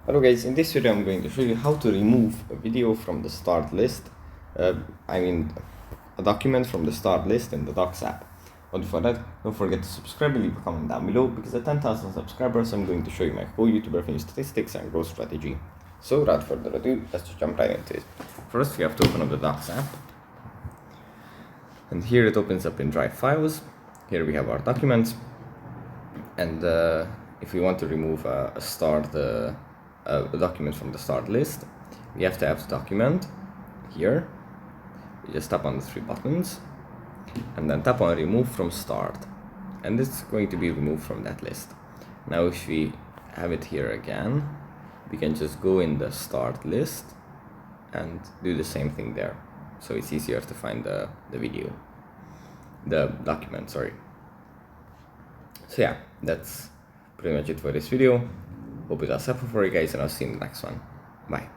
Hello guys, in this video I'm going to show you how to remove a video from the start list. I mean a document from the start list in the Docs app. But before that, don't forget to subscribe and leave a comment down below, because at 10,000 subscribers I'm going to show you my whole YouTube revenue statistics and growth strategy. So without further ado, let's just jump right into it. First we have to open up the Docs app. And here it opens up in Drive files. Here we have our documents. And if we want to remove a document from the start list, we have to have the document here. You just tap on the three buttons and then tap on remove from start, and it's going to be removed from that list. Now if we have it here again, we can just go in the start list and do the same thing there, so it's easier to find the document, sorry. So yeah, that's pretty much it for this video. Hope it was helpful for you guys, and I'll see you in the next one. Bye.